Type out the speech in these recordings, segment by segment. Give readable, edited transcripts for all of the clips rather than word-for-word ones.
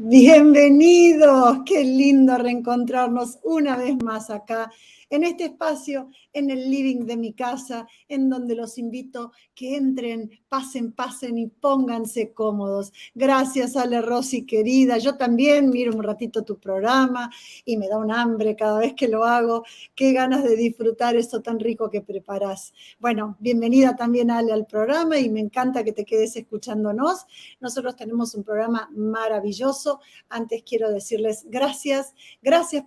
Bienvenidos, qué lindo reencontrarnos una vez más acá, en este espacio, en el living de mi casa, en donde los invito que entren, pasen y pónganse cómodos. Gracias, Ale Rossi, querida. Yo también miro un ratito tu programa y me da un hambre cada vez que lo hago. Qué ganas de disfrutar eso tan rico que preparás. Bueno, bienvenida también, Ale, al programa y me encanta que te quedes escuchándonos. Nosotros tenemos un programa maravilloso. Antes quiero decirles gracias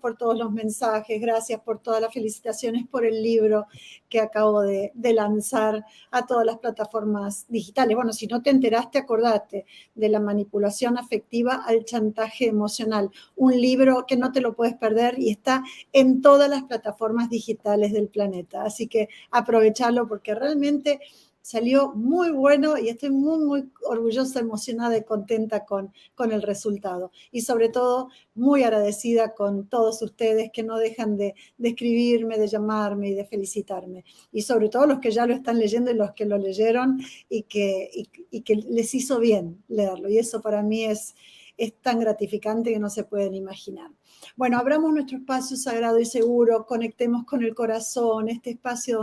por todos los mensajes, gracias por todas las felicitaciones por el libro que acabo de lanzar a todas las plataformas digitales. Bueno, si no te enteraste, acordate de la manipulación afectiva al chantaje emocional, un libro que no te lo puedes perder y está en todas las plataformas digitales del planeta. Así que aprovechalo porque realmente salió muy bueno y estoy muy orgullosa, emocionada y contenta con el resultado. Y sobre todo, muy agradecida con todos ustedes que no dejan de escribirme, de llamarme y de felicitarme. Y sobre todo los que ya lo están leyendo y los que lo leyeron y que les hizo bien leerlo. Y eso para mí es tan gratificante que no se pueden imaginar. Bueno, abramos nuestro espacio sagrado y seguro, conectemos con el corazón, este espacio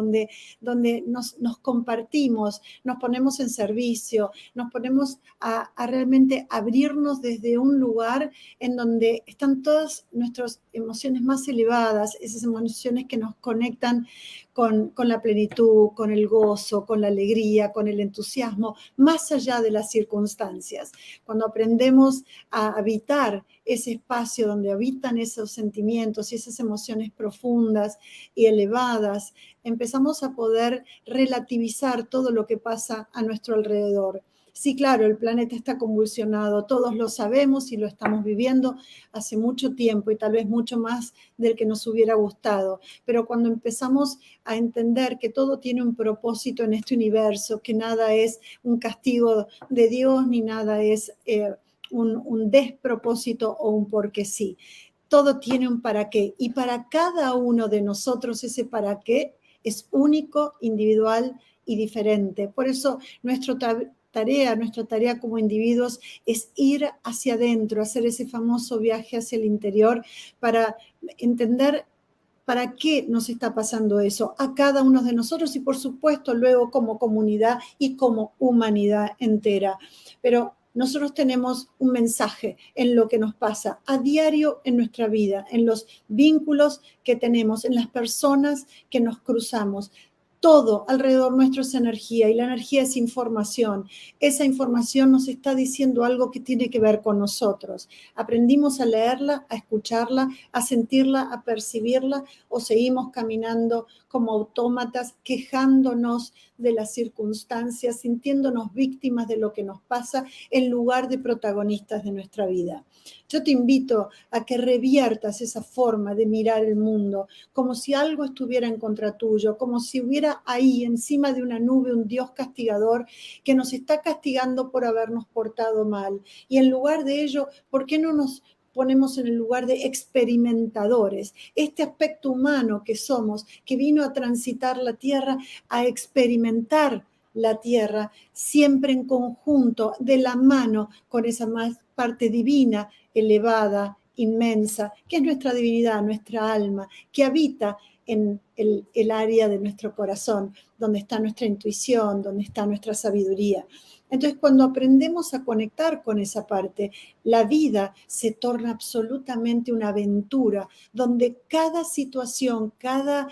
donde nos compartimos, nos ponemos en servicio, nos ponemos a realmente abrirnos desde un lugar en donde están todas nuestras emociones más elevadas, esas emociones que nos conectan con la plenitud, con el gozo, con la alegría, con el entusiasmo, más allá de las circunstancias. Cuando aprendemos a habitar ese espacio donde habitan esos sentimientos y esas emociones profundas y elevadas, empezamos a poder relativizar todo lo que pasa a nuestro alrededor. Sí, claro, el planeta está convulsionado, todos lo sabemos y lo estamos viviendo hace mucho tiempo y tal vez mucho más del que nos hubiera gustado, pero cuando empezamos a entender que todo tiene un propósito en este universo, que nada es un castigo de Dios ni nada es un despropósito o un porque sí. Todo tiene un para qué y para cada uno de nosotros ese para qué es único, individual y diferente. Por eso nuestra tarea como individuos es ir hacia adentro, hacer ese famoso viaje hacia el interior para entender para qué nos está pasando eso a cada uno de nosotros y por supuesto luego como comunidad y como humanidad entera. Pero nosotros tenemos un mensaje en lo que nos pasa a diario en nuestra vida, en los vínculos que tenemos, en las personas que nos cruzamos. Todo alrededor nuestro es energía y la energía es información. Esa información nos está diciendo algo que tiene que ver con nosotros. Aprendimos a leerla, a escucharla, a sentirla, a percibirla o seguimos caminando como autómatas quejándonos de las circunstancias, sintiéndonos víctimas de lo que nos pasa en lugar de protagonistas de nuestra vida. Yo te invito a que reviertas esa forma de mirar el mundo como si algo estuviera en contra tuyo, como si hubiera ahí encima de una nube un Dios castigador que nos está castigando por habernos portado mal. Y en lugar de ello, ¿por qué no nos ponemos en el lugar de experimentadores? Este aspecto humano que somos, que vino a transitar la tierra, a experimentar la tierra, siempre en conjunto, de la mano con esa más parte divina, elevada, inmensa, que es nuestra divinidad, nuestra alma, que habita en el área de nuestro corazón, donde está nuestra intuición, donde está nuestra sabiduría. Entonces, cuando aprendemos a conectar con esa parte, la vida se torna absolutamente una aventura, donde cada situación, cada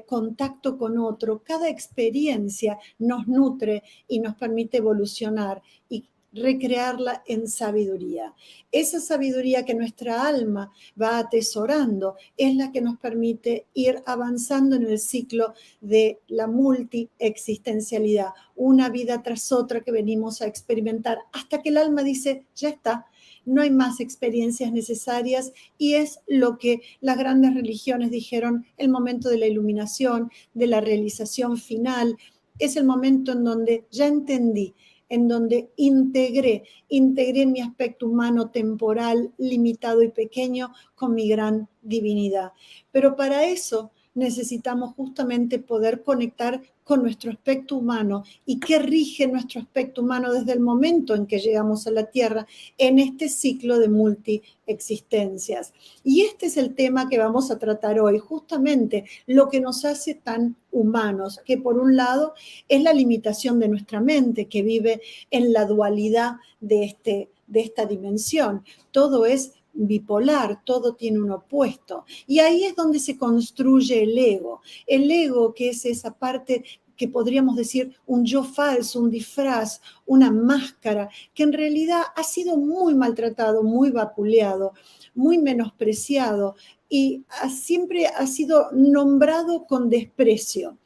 contacto con otro, cada experiencia nos nutre y nos permite evolucionar y recrearla en sabiduría. Esa sabiduría que nuestra alma va atesorando es la que nos permite ir avanzando en el ciclo de la multiexistencialidad, una vida tras otra que venimos a experimentar hasta que el alma dice, ya está, no hay más experiencias necesarias y es lo que las grandes religiones dijeron, el momento de la iluminación, de la realización final, es el momento en donde ya entendí, en donde integré mi aspecto humano, temporal, limitado y pequeño con mi gran divinidad. Pero para eso necesitamos justamente poder conectar con nuestro aspecto humano y qué rige nuestro aspecto humano desde el momento en que llegamos a la Tierra en este ciclo de multiexistencias. Y este es el tema que vamos a tratar hoy, justamente lo que nos hace tan humanos, que por un lado es la limitación de nuestra mente que vive en la dualidad de esta dimensión. Todo es bipolar, todo tiene un opuesto. Y ahí es donde se construye el ego. El ego, que es esa parte que podríamos decir un yo falso, un disfraz, una máscara, que en realidad ha sido muy maltratado, muy vapuleado, muy menospreciado y siempre ha sido nombrado con desprecio,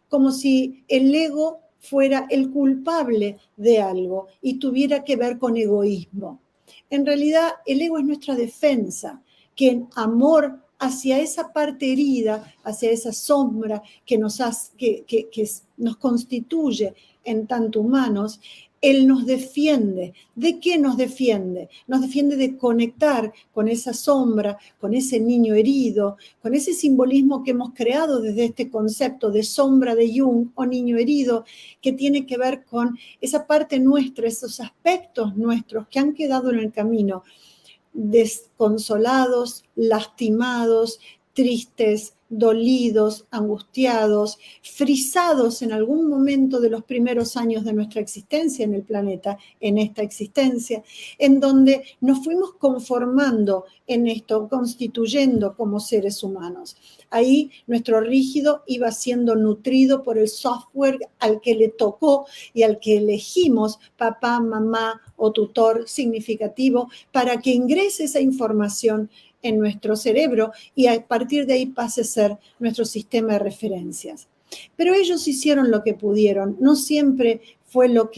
como si el ego fuera el culpable de algo y tuviera que ver con egoísmo. En realidad, el ego es nuestra defensa, que en amor hacia esa parte herida, hacia esa sombra que nos constituye en tanto humanos, él nos defiende. ¿De qué nos defiende? Nos defiende de conectar con esa sombra, con ese niño herido, con ese simbolismo que hemos creado desde este concepto de sombra de Jung o niño herido, que tiene que ver con esa parte nuestra, esos aspectos nuestros que han quedado en el camino, desconsolados, lastimados, tristes, dolidos, angustiados, frisados en algún momento de los primeros años de nuestra existencia en el planeta, en esta existencia, en donde nos fuimos conformando en esto, constituyendo como seres humanos. Ahí nuestro rígido iba siendo nutrido por el software al que le tocó y al que elegimos, papá, mamá o tutor significativo, para que ingrese esa información en nuestro cerebro y a partir de ahí pase a ser nuestro sistema de referencias. Pero ellos hicieron lo que pudieron, no siempre fue lo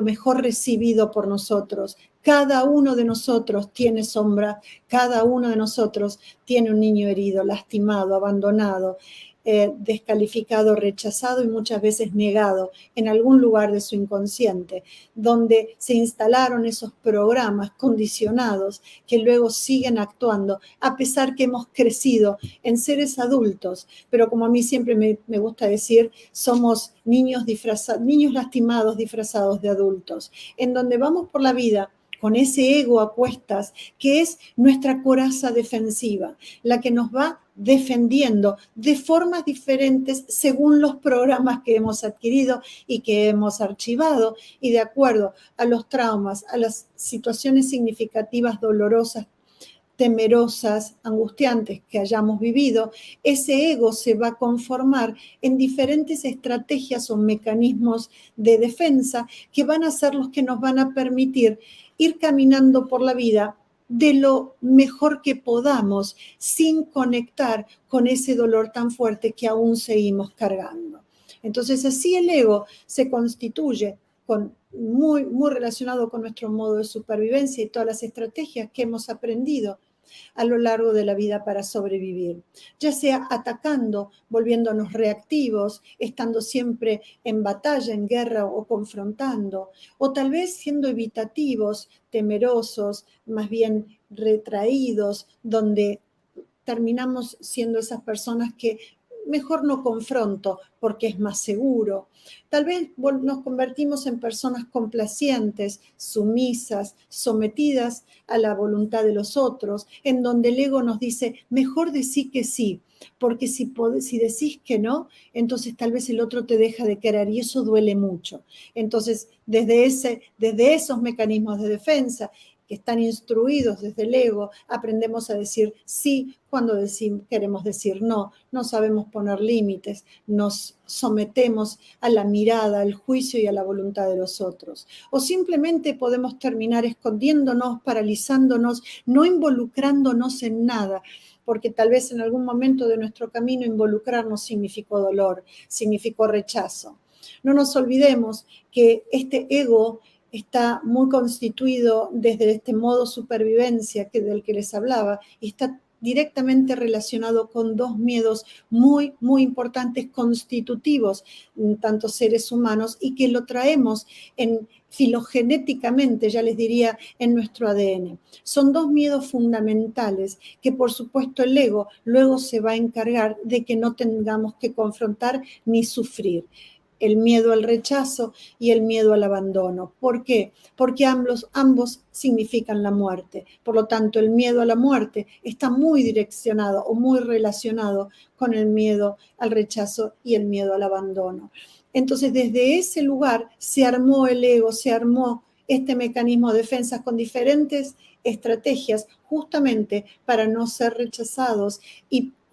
mejor recibido por nosotros. Cada uno de nosotros tiene sombra, cada uno de nosotros tiene un niño herido, lastimado, abandonado, descalificado, rechazado y muchas veces negado en algún lugar de su inconsciente, donde se instalaron esos programas condicionados que luego siguen actuando, a pesar que hemos crecido en seres adultos, pero como a mí siempre me gusta decir, somos niños lastimados disfrazados de adultos, en donde vamos por la vida con ese ego a cuestas, que es nuestra coraza defensiva, la que nos va defendiendo de formas diferentes según los programas que hemos adquirido y que hemos archivado y de acuerdo a los traumas, a las situaciones significativas, dolorosas, temerosas, angustiantes que hayamos vivido, ese ego se va a conformar en diferentes estrategias o mecanismos de defensa que van a ser los que nos van a permitir ir caminando por la vida de lo mejor que podamos sin conectar con ese dolor tan fuerte que aún seguimos cargando. Entonces así el ego se constituye muy relacionado con nuestro modo de supervivencia y todas las estrategias que hemos aprendido a lo largo de la vida para sobrevivir, ya sea atacando, volviéndonos reactivos, estando siempre en batalla, en guerra o confrontando, o tal vez siendo evitativos, temerosos, más bien retraídos, donde terminamos siendo esas personas que mejor no confronto porque es más seguro. Tal vez nos convertimos en personas complacientes, sumisas, sometidas a la voluntad de los otros, en donde el ego nos dice, mejor decir que sí, porque si decís que no, entonces tal vez el otro te deja de querer y eso duele mucho. Entonces, desde esos mecanismos de defensa que están instruidos desde el ego, aprendemos a decir sí cuando queremos decir no, no sabemos poner límites, nos sometemos a la mirada, al juicio y a la voluntad de los otros. O simplemente podemos terminar escondiéndonos, paralizándonos, no involucrándonos en nada, porque tal vez en algún momento de nuestro camino involucrarnos significó dolor, significó rechazo. No nos olvidemos que este ego está muy constituido desde este modo supervivencia del que les hablaba y está directamente relacionado con dos miedos muy, muy importantes, constitutivos, tanto seres humanos, y que lo traemos filogenéticamente, ya les diría, en nuestro ADN. Son dos miedos fundamentales que, por supuesto, el ego luego se va a encargar de que no tengamos que confrontar ni sufrir. El miedo al rechazo y el miedo al abandono. ¿Por qué? Porque ambos significan la muerte. Por lo tanto, el miedo a la muerte está muy direccionado o muy relacionado con el miedo al rechazo y el miedo al abandono. Entonces, desde ese lugar se armó el ego, se armó este mecanismo de defensa con diferentes estrategias justamente para no ser rechazados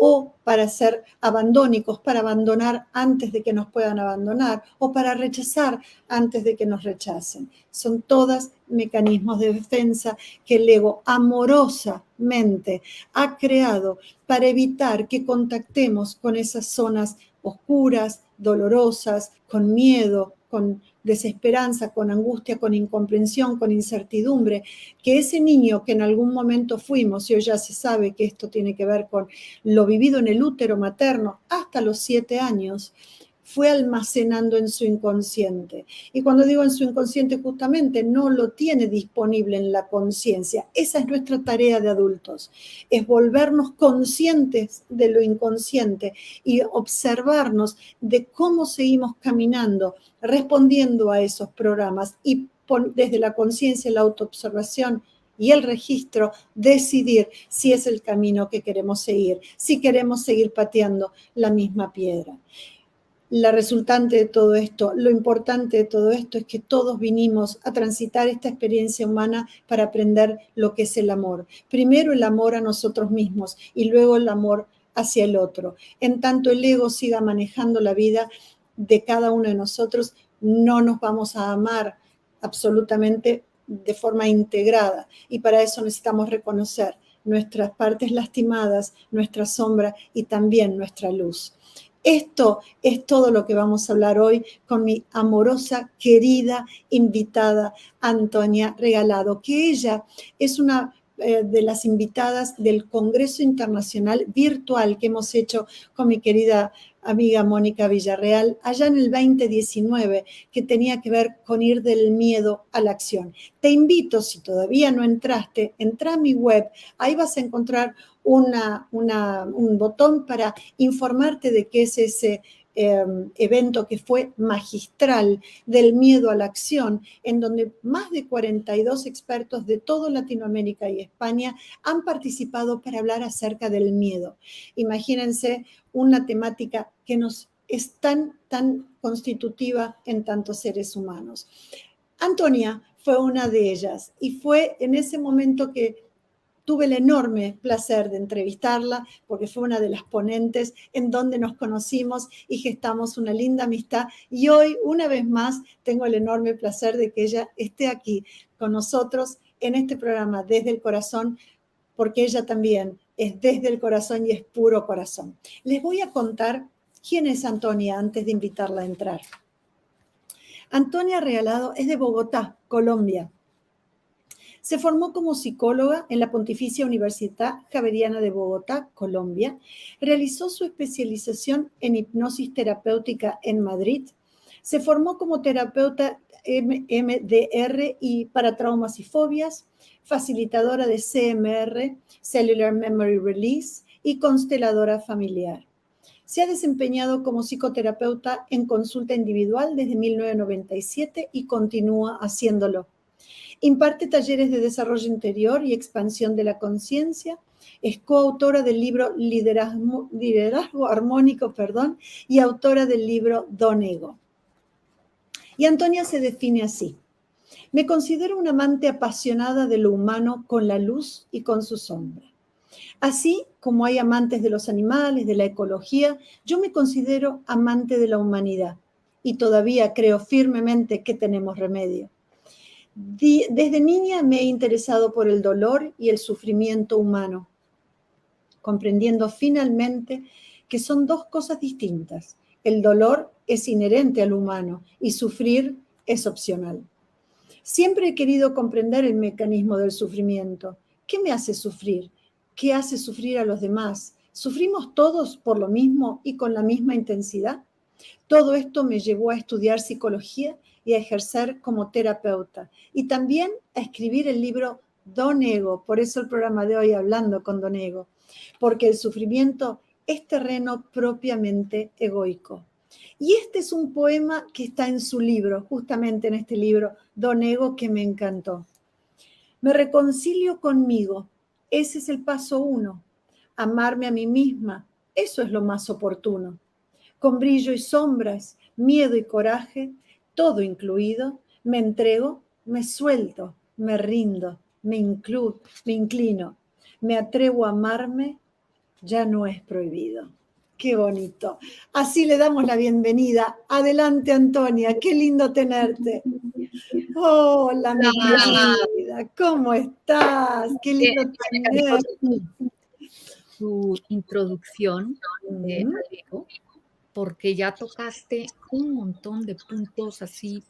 o para ser abandónicos, para abandonar antes de que nos puedan abandonar o para rechazar antes de que nos rechacen. Son todos mecanismos de defensa que el ego amorosamente ha creado para evitar que contactemos con esas zonas oscuras, dolorosas, con miedo, con desesperanza, con angustia, con incomprensión, con incertidumbre, que ese niño que en algún momento fuimos, y hoy ya se sabe que esto tiene que ver con lo vivido en el útero materno hasta los 7 años, fue almacenando en su inconsciente. Y cuando digo en su inconsciente, justamente no lo tiene disponible en la conciencia. Esa es nuestra tarea de adultos, es volvernos conscientes de lo inconsciente y observarnos de cómo seguimos caminando, respondiendo a esos programas y desde la conciencia, la autoobservación y el registro, decidir si es el camino que queremos seguir, si queremos seguir pateando la misma piedra. La resultante de todo esto, lo importante de todo esto es que todos vinimos a transitar esta experiencia humana para aprender lo que es el amor. Primero el amor a nosotros mismos y luego el amor hacia el otro. En tanto el ego siga manejando la vida de cada uno de nosotros, no nos vamos a amar absolutamente de forma integrada y para eso necesitamos reconocer nuestras partes lastimadas, nuestra sombra y también nuestra luz. Esto es todo lo que vamos a hablar hoy con mi amorosa, querida invitada Antonia Regalado, que ella es una de las invitadas del Congreso Internacional Virtual que hemos hecho con mi querida amiga Mónica Villarreal allá en el 2019, que tenía que ver con ir del miedo a la acción. Te invito, si todavía no entraste, entra a mi web, ahí vas a encontrar un botón para informarte de qué es ese evento que fue magistral del miedo a la acción, en donde más de 42 expertos de toda Latinoamérica y España han participado para hablar acerca del miedo. Imagínense una temática que nos es tan constitutiva en tantos seres humanos. Antonia fue una de ellas y fue en ese momento que tuve el enorme placer de entrevistarla porque fue una de las ponentes en donde nos conocimos y gestamos una linda amistad. Y hoy, una vez más, tengo el enorme placer de que ella esté aquí con nosotros en este programa Desde el Corazón, porque ella también es desde el corazón y es puro corazón. Les voy a contar quién es Antonia antes de invitarla a entrar. Antonia Regalado es de Bogotá, Colombia. Se formó como psicóloga en la Pontificia Universidad Javeriana de Bogotá, Colombia. Realizó su especialización en hipnosis terapéutica en Madrid. Se formó como terapeuta MDR y para traumas y fobias, facilitadora de CMR, Cellular Memory Release, y consteladora familiar. Se ha desempeñado como psicoterapeuta en consulta individual desde 1997 y continúa haciéndolo. Imparte talleres de desarrollo interior y expansión de la conciencia. Es coautora del libro Liderazgo Armónico, y autora del libro Don Ego. Y Antonia se define así: me considero una amante apasionada de lo humano con la luz y con su sombra. Así como hay amantes de los animales, de la ecología, yo me considero amante de la humanidad y todavía creo firmemente que tenemos remedio. Desde niña me he interesado por el dolor y el sufrimiento humano, comprendiendo finalmente que son dos cosas distintas. El dolor es inherente al humano y sufrir es opcional. Siempre he querido comprender el mecanismo del sufrimiento. ¿Qué me hace sufrir? ¿Qué hace sufrir a los demás? ¿Sufrimos todos por lo mismo y con la misma intensidad? Todo esto me llevó a estudiar psicología y a ejercer como terapeuta y también a escribir el libro Don Ego, por eso el programa de hoy hablando con Don Ego, porque el sufrimiento es terreno propiamente egoico. Y este es un poema que está en su libro, justamente en este libro, Don Ego, que me encantó. Me reconcilio conmigo, ese es el paso 1. Amarme a mí misma, eso es lo más oportuno. Con brillo y sombras, miedo y coraje, todo incluido, me entrego, me suelto, me rindo, me inclino, me atrevo a amarme, ya no es prohibido. Qué bonito. Así le damos la bienvenida. Adelante, Antonia, qué lindo tenerte. Hola, mi querida, ¿cómo estás? Qué lindo tenerte. Tu introducción al ego, porque ya tocaste un montón de puntos así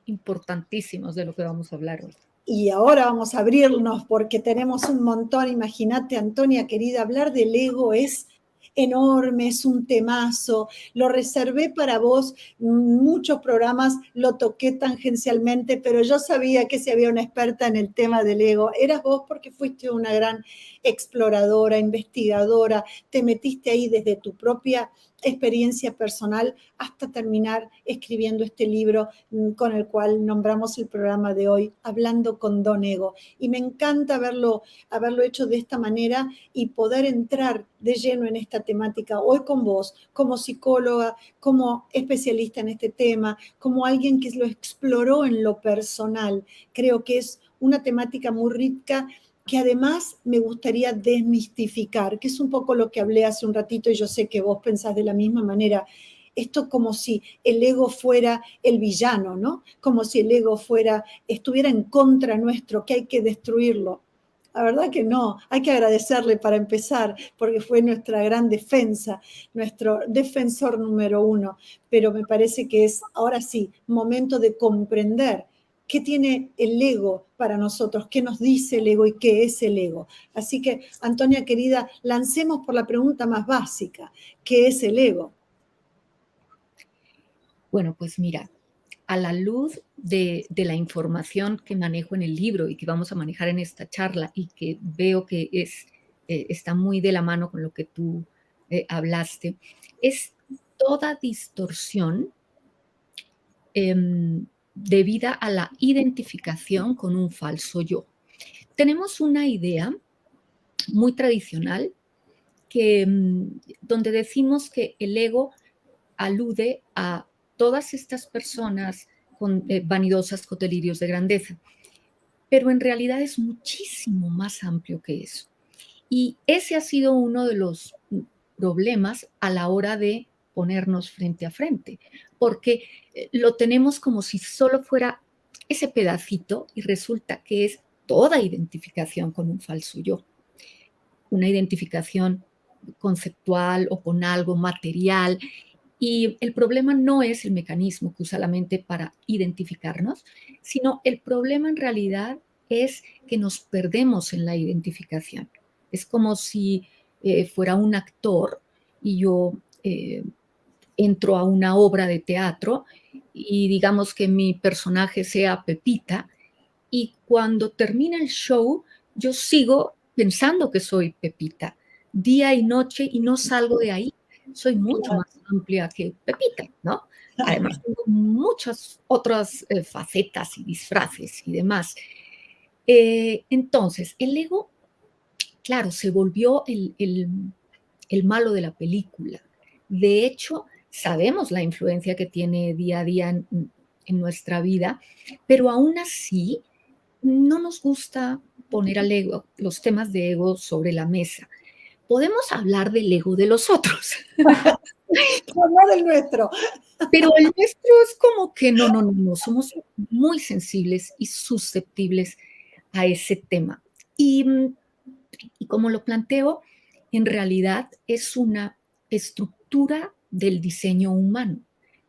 importantísimos de lo que vamos a hablar hoy. Y ahora vamos a abrirnos porque tenemos un montón. Imagínate, Antonia, querida, hablar del ego es enorme, es un temazo. Lo reservé para vos, muchos programas lo toqué tangencialmente, pero yo sabía que si había una experta en el tema del ego, eras vos porque fuiste una gran exploradora, investigadora, te metiste ahí desde tu propia experiencia personal hasta terminar escribiendo este libro con el cual nombramos el programa de hoy, Hablando con Don Ego. Y me encanta haberlo hecho de esta manera y poder entrar de lleno en esta temática hoy con vos, como psicóloga, como especialista en este tema, como alguien que lo exploró en lo personal. Creo que es una temática muy rica que además me gustaría desmistificar, que es un poco lo que hablé hace un ratito y yo sé que vos pensás de la misma manera. Esto como si el ego fuera el villano, ¿no? Como si el ego estuviera en contra nuestro, que hay que destruirlo. La verdad que no, hay que agradecerle para empezar, porque fue nuestra gran defensa, nuestro defensor número 1, pero me parece que es ahora sí momento de comprender qué tiene el ego para nosotros, qué nos dice el ego y qué es el ego. Así que, Antonia querida, lancemos por la pregunta más básica, ¿qué es el ego? Bueno, pues mira, a la luz de la información que manejo en el libro y que vamos a manejar en esta charla y que veo que está muy de la mano con lo que tú hablaste, es toda distorsión debida a la identificación con un falso yo. Tenemos una idea muy tradicional donde decimos que el ego alude a todas estas personas vanidosas con delirios de grandeza, pero en realidad es muchísimo más amplio que eso. Y ese ha sido uno de los problemas a la hora de ponernos frente a frente, porque lo tenemos como si solo fuera ese pedacito y resulta que es toda identificación con un falso yo, una identificación conceptual o con algo material. Y el problema no es el mecanismo que usa la mente para identificarnos, sino el problema en realidad es que nos perdemos en la identificación. Es como si fuera un actor y yo entro a una obra de teatro y digamos que mi personaje sea Pepita y cuando termina el show yo sigo pensando que soy Pepita día y noche y no salgo de ahí. Soy mucho más amplia que Pepita, ¿no? Además tengo muchas otras facetas y disfraces y demás. Entonces, el ego, claro, se volvió el malo de la película. De hecho, sabemos la influencia que tiene día a día en nuestra vida, pero aún así no nos gusta poner al ego, los temas de ego sobre la mesa. Podemos hablar del ego de los otros. No del nuestro. Pero el nuestro es como que no, somos muy sensibles y susceptibles a ese tema. Y como lo planteo, en realidad es una estructura del diseño humano.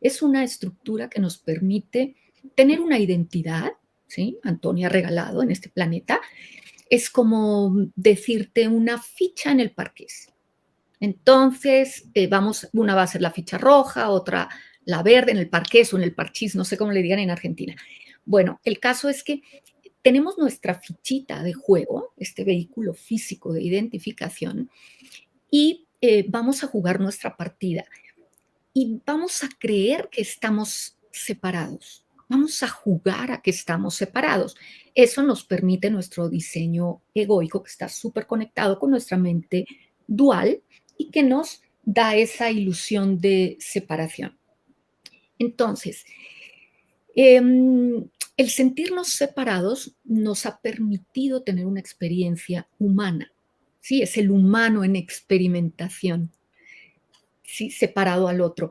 Es una estructura que nos permite tener una identidad, ¿sí? Antonia regalado en este planeta, es como decirte una ficha en el parqués. Entonces, una va a ser la ficha roja, otra la verde en el parqués o en el parchís, no sé cómo le digan en Argentina. Bueno, el caso es que tenemos nuestra fichita de juego, este vehículo físico de identificación, y vamos a jugar nuestra partida. Y vamos a creer que estamos separados. Vamos a jugar a que estamos separados. Eso nos permite nuestro diseño egoico, que está súper conectado con nuestra mente dual y que nos da esa ilusión de separación. Entonces, el sentirnos separados nos ha permitido tener una experiencia humana. Sí, es el humano en experimentación, sí, separado al otro.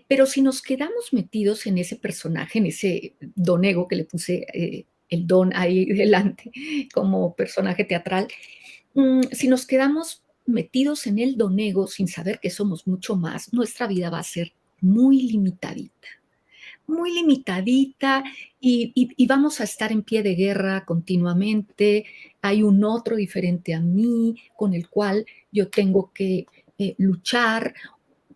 Pero si nos quedamos metidos en ese personaje, en ese don ego que le puse el don ahí delante como personaje teatral, si nos quedamos metidos en el don ego sin saber que somos mucho más, nuestra vida va a ser muy limitadita y vamos a estar en pie de guerra continuamente. Hay un otro diferente a mí con el cual yo tengo que luchar,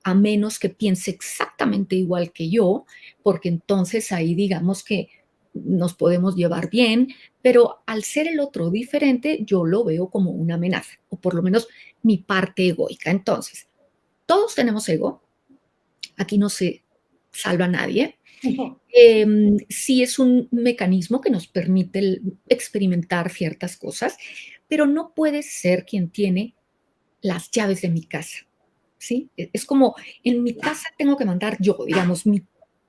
a menos que piense exactamente igual que yo, porque entonces ahí digamos que nos podemos llevar bien, pero al ser el otro diferente, yo lo veo como una amenaza, o por lo menos mi parte egoica. Entonces, todos tenemos ego, aquí no se salva a nadie. Sí es un mecanismo que nos permite experimentar ciertas cosas, pero no puedes ser quien tiene las llaves de mi casa, ¿sí? Es como, en mi casa tengo que mandar yo, digamos, mi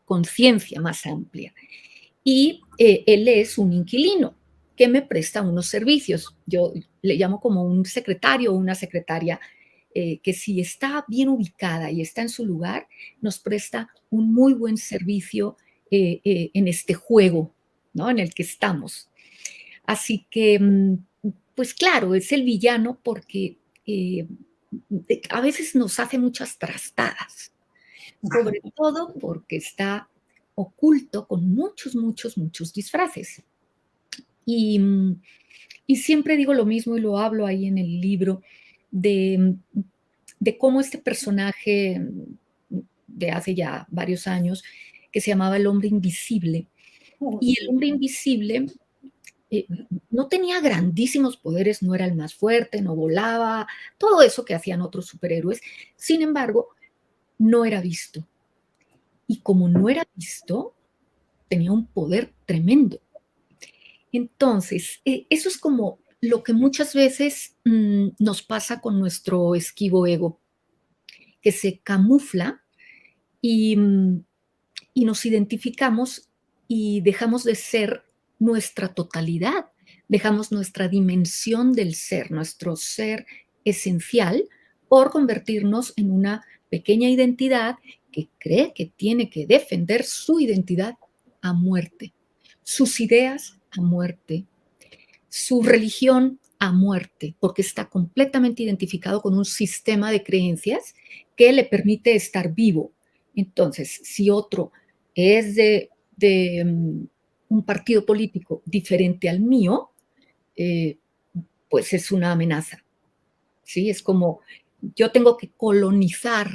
conciencia más amplia. Y él es un inquilino que me presta unos servicios. Yo le llamo como un secretario o una secretaria que si está bien ubicada y está en su lugar, nos presta un muy buen servicio en este juego, ¿no? En el que estamos. Así que, pues claro, es el villano porque a veces nos hace muchas trastadas, sobre todo porque está oculto con muchos disfraces. Y, y siempre digo lo mismo y lo hablo ahí en el libro de, de cómo este personaje de hace ya varios años, que se llamaba El Hombre Invisible, y el hombre invisible eh, no tenía grandísimos poderes, no era el más fuerte, no volaba, todo eso que hacían otros superhéroes. Sin embargo, no era visto. Y como no era visto, tenía un poder tremendo. Entonces, eso es como lo que muchas veces nos pasa con nuestro esquivo ego, que se camufla y, y nos identificamos y dejamos de ser nuestra totalidad, dejamos nuestra dimensión del ser, nuestro ser esencial, por convertirnos en una pequeña identidad que cree que tiene que defender su identidad a muerte, sus ideas a muerte, su religión a muerte, porque está completamente identificado con un sistema de creencias que le permite estar vivo. Entonces, si otro es de un partido político diferente al mío, eh, pues es una amenaza. ¿Sí? Es como yo tengo que colonizar.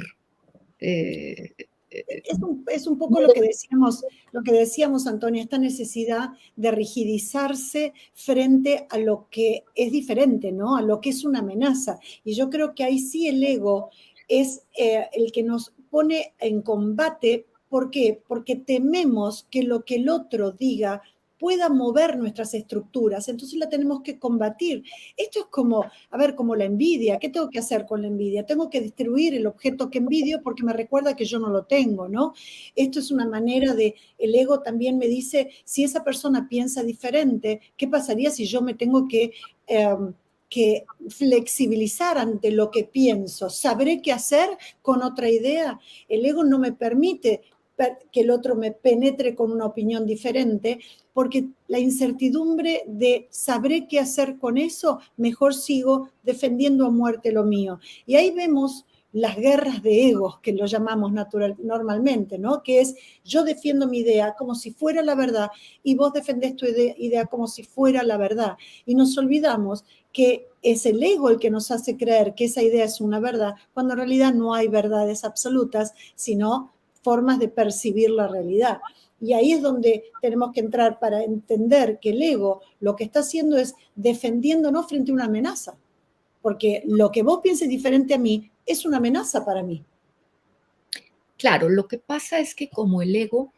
Eh, Es un poco lo que decíamos, Antonia, esta necesidad de rigidizarse frente a lo que es diferente, ¿no? A lo que es una amenaza. Y yo creo que ahí sí el ego es el que nos pone en combate. ¿Por qué? Porque tememos que lo que el otro diga pueda mover nuestras estructuras, entonces la tenemos que combatir. Esto es como, a ver, como la envidia. ¿Qué tengo que hacer con la envidia? Tengo que destruir el objeto que envidio porque me recuerda que yo no lo tengo, ¿no? Esto es una manera de, el ego también me dice, si esa persona piensa diferente, ¿qué pasaría si yo me tengo que flexibilizar ante lo que pienso? ¿Sabré qué hacer con otra idea? El ego no me permite que el otro me penetre con una opinión diferente, porque la incertidumbre de sabré qué hacer con eso, mejor sigo defendiendo a muerte lo mío. Y ahí vemos las guerras de egos, que lo llamamos normalmente, ¿no? Que es yo defiendo mi idea como si fuera la verdad y vos defendés tu idea como si fuera la verdad. Y nos olvidamos que es el ego el que nos hace creer que esa idea es una verdad, cuando en realidad no hay verdades absolutas, sino formas de percibir la realidad. Y ahí es donde tenemos que entrar para entender que el ego lo que está haciendo es defendiéndonos frente a una amenaza. Porque lo que vos pienses diferente a mí es una amenaza para mí. Claro, lo que pasa es que como el ego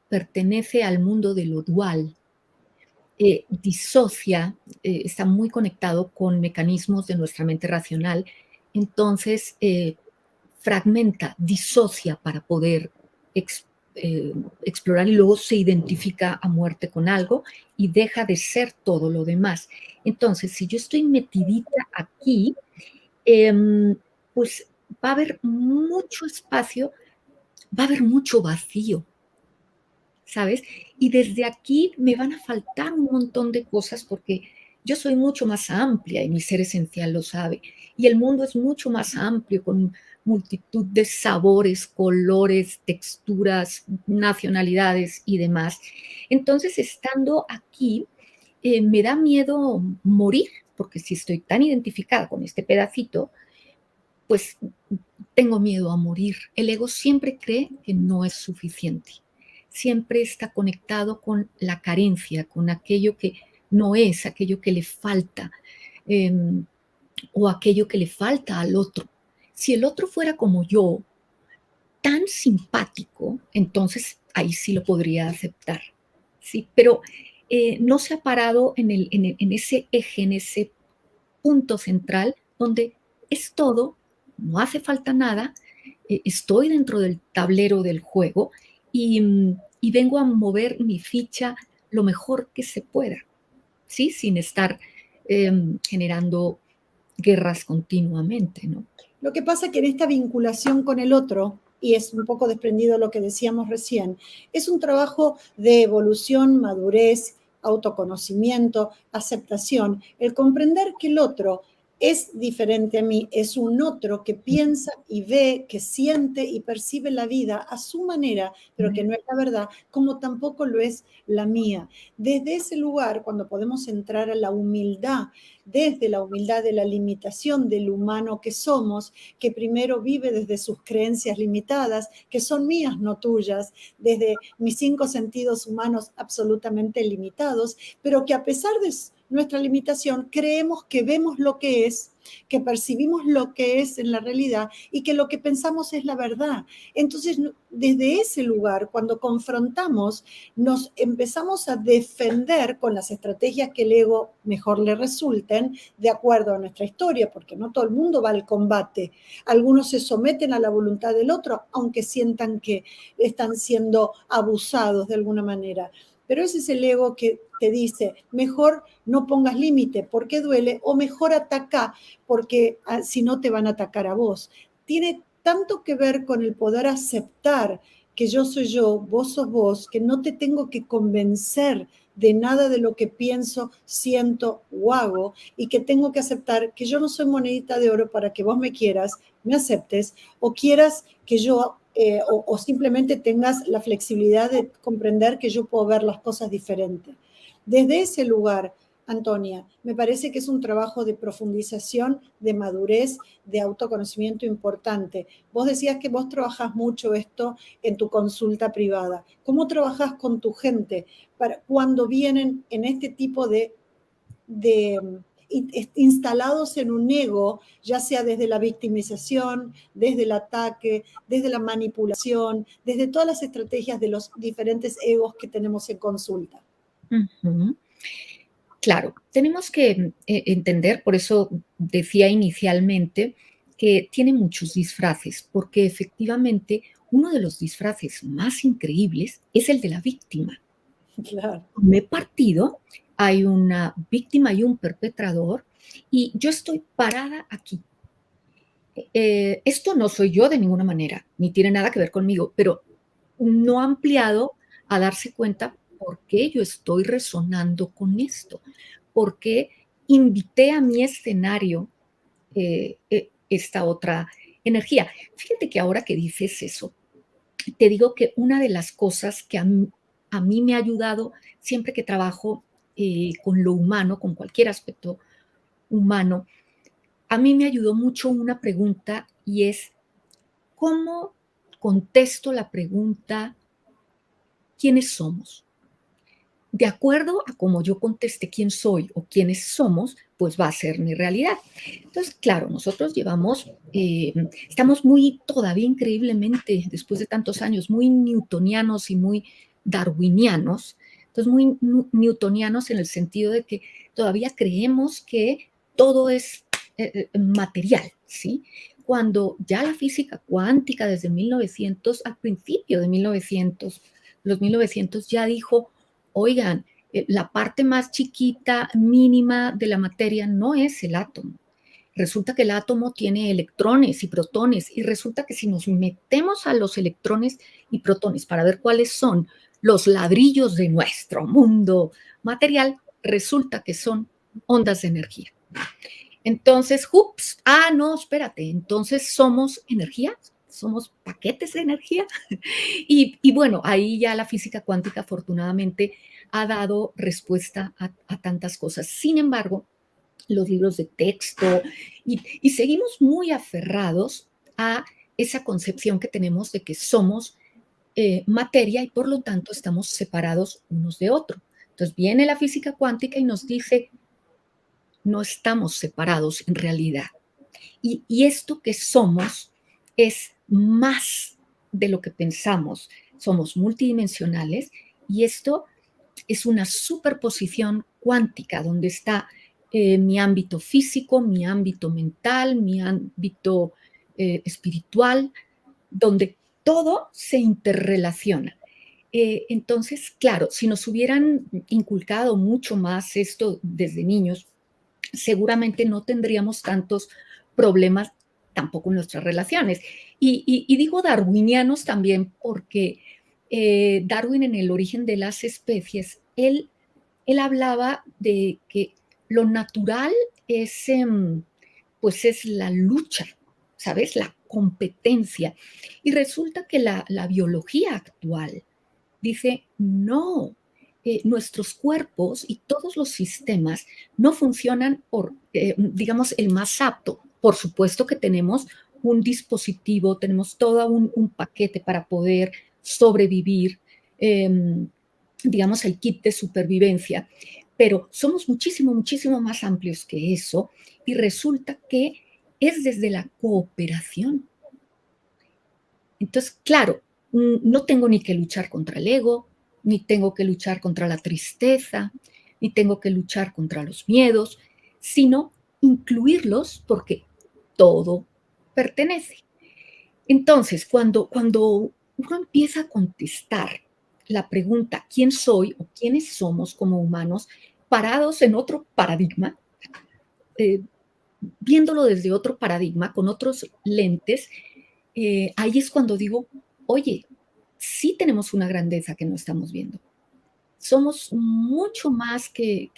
pertenece al mundo de lo dual, disocia, está muy conectado con mecanismos de nuestra mente racional, entonces fragmenta, disocia para poder explorar y luego se identifica a muerte con algo y deja de ser todo lo demás. Entonces, si yo estoy metidita aquí, pues va a haber mucho espacio, va a haber mucho vacío, ¿sabes? Y desde aquí me van a faltar un montón de cosas porque yo soy mucho más amplia y mi ser esencial lo sabe. Y el mundo es mucho más amplio con multitud de sabores, colores, texturas, nacionalidades y demás. Entonces, estando aquí, me da miedo morir, porque si estoy tan identificada con este pedacito, pues tengo miedo a morir. El ego siempre cree que no es suficiente. Siempre está conectado con la carencia, con aquello que no es, aquello que le falta, eh, o aquello que le falta al otro. Si el otro fuera como yo, tan simpático, entonces ahí sí lo podría aceptar. ¿Sí? Pero no se ha parado en ese eje, en ese punto central donde es todo, no hace falta nada, estoy dentro del tablero del juego y vengo a mover mi ficha lo mejor que se pueda, ¿sí? Sin estar generando guerras continuamente, ¿no? Lo que pasa es que en esta vinculación con el otro, y es un poco desprendido lo que decíamos recién, es un trabajo de evolución, madurez, autoconocimiento, aceptación, el comprender que el otro es diferente a mí, es un otro que piensa y ve, que siente y percibe la vida a su manera, pero que no es la verdad, como tampoco lo es la mía. Desde ese lugar, cuando podemos entrar a la humildad, desde la humildad de la limitación del humano que somos, que primero vive desde sus creencias limitadas, que son mías, no tuyas, desde mis 5 sentidos humanos absolutamente limitados, pero que a pesar de nuestra limitación creemos que vemos lo que es, que percibimos lo que es en la realidad y que lo que pensamos es la verdad. Entonces, desde ese lugar, cuando confrontamos, nos empezamos a defender con las estrategias que el ego mejor le resulten, de acuerdo a nuestra historia, porque no todo el mundo va al combate. Algunos se someten a la voluntad del otro, aunque sientan que están siendo abusados de alguna manera. Pero ese es el ego que te dice, mejor no pongas límite porque duele, o mejor ataca porque si no te van a atacar a vos. Tiene tanto que ver con el poder aceptar que yo soy yo, vos sos vos, que no te tengo que convencer de nada de lo que pienso, siento o hago, y que tengo que aceptar que yo no soy monedita de oro para que vos me quieras, me aceptes, o quieras que yo, o simplemente tengas la flexibilidad de comprender que yo puedo ver las cosas diferentes. Desde ese lugar, Antonia, me parece que es un trabajo de profundización, de madurez, de autoconocimiento importante. Vos decías que vos trabajás mucho esto en tu consulta privada. ¿Cómo trabajás con tu gente para cuando vienen en este tipo de instalados en un ego, ya sea desde la victimización, desde el ataque, desde la manipulación, desde todas las estrategias de los diferentes egos que tenemos en consulta? Uh-huh. Claro, tenemos que entender, por eso decía inicialmente, que tiene muchos disfraces, porque efectivamente uno de los disfraces más increíbles es el de la víctima. Claro. Me he partido, hay una víctima y un perpetrador, y yo estoy parada aquí. Esto no soy yo de ninguna manera, ni tiene nada que ver conmigo, pero no ha ampliado a darse cuenta por qué yo estoy resonando con esto, por qué invité a mi escenario esta otra energía. Fíjate que ahora que dices eso, te digo que una de las cosas que a mí me ha ayudado siempre que trabajo con lo humano, con cualquier aspecto humano, a mí me ayudó mucho una pregunta y es, ¿cómo contesto la pregunta, ¿quiénes somos? De acuerdo a cómo yo conteste quién soy o quiénes somos, pues va a ser mi realidad. Entonces, claro, nosotros estamos muy, todavía increíblemente, después de tantos años, muy newtonianos y muy darwinianos. Entonces, muy newtonianos en el sentido de que todavía creemos que todo es material, ¿sí? Cuando ya la física cuántica desde 1900, al principio de 1900, los 1900 ya dijo, oigan, la parte más chiquita, mínima de la materia no es el átomo. Resulta que el átomo tiene electrones y protones y resulta que si nos metemos a los electrones y protones para ver cuáles son los ladrillos de nuestro mundo material, resulta que son ondas de energía. Entonces, ups, no, espérate, entonces somos energía, somos paquetes de energía. Y bueno, ahí ya la física cuántica afortunadamente ha dado respuesta a tantas cosas. Sin embargo, los libros de texto y seguimos muy aferrados a esa concepción que tenemos de que somos materia y por lo tanto estamos separados unos de otros. Entonces viene la física cuántica y nos dice, no estamos separados en realidad. Y esto que somos es más de lo que pensamos. Somos multidimensionales y esto es una superposición cuántica donde está mi ámbito físico, mi ámbito mental, mi ámbito espiritual, donde todo se interrelaciona. Entonces, claro, si nos hubieran inculcado mucho más esto desde niños, seguramente no tendríamos tantos problemas tampoco en nuestras relaciones. Y digo darwinianos también porque Darwin en el origen de las especies, él hablaba de que lo natural es, pues es la lucha, ¿sabes? La competencia. Y resulta que la biología actual dice, no, nuestros cuerpos y todos los sistemas no funcionan por, digamos, el más apto. Por supuesto que tenemos un dispositivo, tenemos todo un paquete para poder sobrevivir, digamos, el kit de supervivencia, pero somos muchísimo, muchísimo más amplios que eso y resulta que es desde la cooperación. Entonces, claro, no tengo ni que luchar contra el ego, ni tengo que luchar contra la tristeza, ni tengo que luchar contra los miedos, sino incluirlos porque todo pertenece. Entonces, cuando uno empieza a contestar la pregunta, ¿quién soy o quiénes somos como humanos? Parados en otro paradigma, eh, viéndolo desde otro paradigma, con otros lentes, ahí es cuando digo, oye, sí tenemos una grandeza que no estamos viendo. Somos mucho más que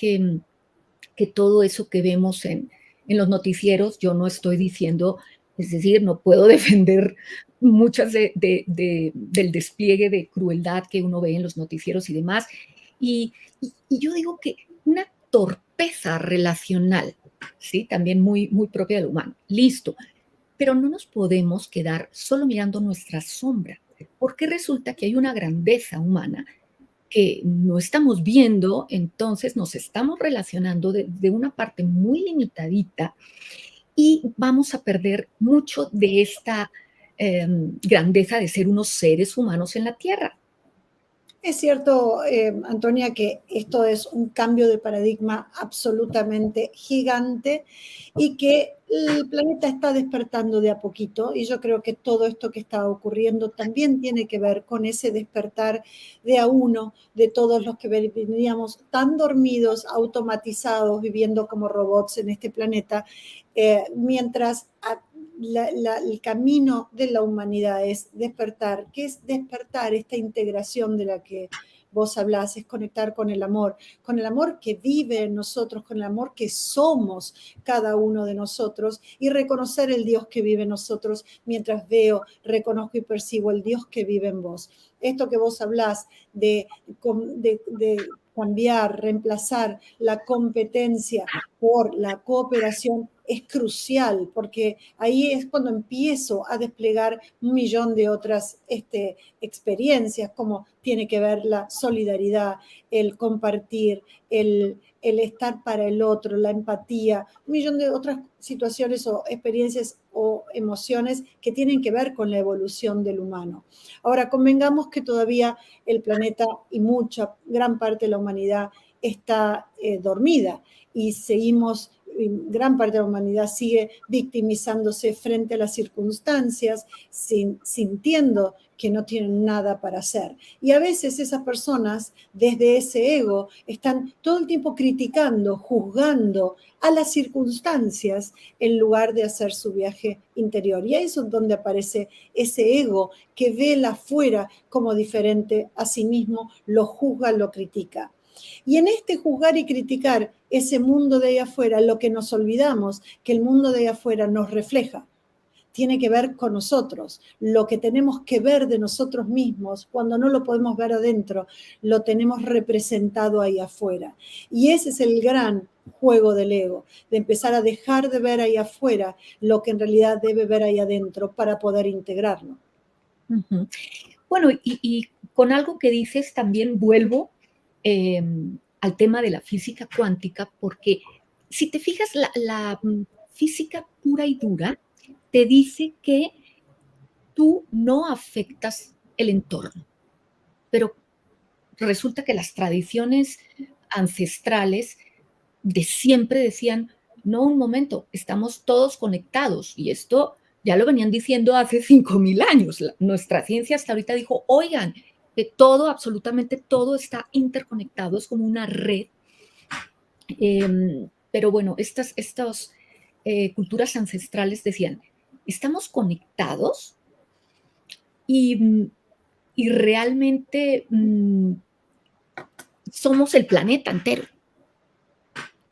todo eso que vemos en los noticieros. Yo no estoy diciendo, es decir, no puedo defender muchas del despliegue de crueldad que uno ve en los noticieros y demás. Y yo digo que una torpeza relacional, ¿sí? También muy, muy propia del humano. Listo, pero no nos podemos quedar solo mirando nuestra sombra, porque resulta que hay una grandeza humana que no estamos viendo, entonces nos estamos relacionando de una parte muy limitadita y vamos a perder mucho de esta grandeza de ser unos seres humanos en la Tierra. Es cierto, Antonia, que esto es un cambio de paradigma absolutamente gigante y que el planeta está despertando de a poquito y yo creo que todo esto que está ocurriendo también tiene que ver con ese despertar de a uno, de todos los que veníamos tan dormidos, automatizados, viviendo como robots en este planeta, mientras el camino de la humanidad es despertar. ¿Qué es despertar? Esta integración de la que vos hablás, es conectar con el amor que vive en nosotros, con el amor que somos cada uno de nosotros y reconocer el Dios que vive en nosotros mientras veo, reconozco y percibo el Dios que vive en vos. Esto que vos hablás de cambiar, reemplazar la competencia por la cooperación es crucial, porque ahí es cuando empiezo a desplegar un millón de otras experiencias, como tiene que ver la solidaridad, el compartir, el estar para el otro, la empatía, un millón de otras situaciones o experiencias o emociones que tienen que ver con la evolución del humano. Ahora, convengamos que todavía el planeta y gran parte de la humanidad está dormida y gran parte de la humanidad sigue victimizándose frente a las circunstancias, sintiendo que no tienen nada para hacer. Y a veces esas personas, desde ese ego, están todo el tiempo criticando, juzgando a las circunstancias en lugar de hacer su viaje interior. Y ahí es donde aparece ese ego que ve el afuera como diferente a sí mismo, lo juzga, lo critica. Y en este juzgar y criticar ese mundo de ahí afuera, lo que nos olvidamos, que el mundo de ahí afuera nos refleja, tiene que ver con nosotros. Lo que tenemos que ver de nosotros mismos, cuando no lo podemos ver adentro, lo tenemos representado ahí afuera. Y ese es el gran juego del ego, de empezar a dejar de ver ahí afuera lo que en realidad debe ver ahí adentro para poder integrarlo. Uh-huh. Bueno, y con algo que dices también vuelvo al tema de la física cuántica, porque si te fijas, la física pura y dura te dice que tú no afectas el entorno, pero resulta que las tradiciones ancestrales de siempre decían, no, un momento, estamos todos conectados, y esto ya lo venían diciendo hace 5.000 años. Nuestra ciencia hasta ahorita dijo, oigan, que todo, absolutamente todo está interconectado, es como una red. Pero bueno, estas culturas ancestrales decían, estamos conectados y realmente somos el planeta entero.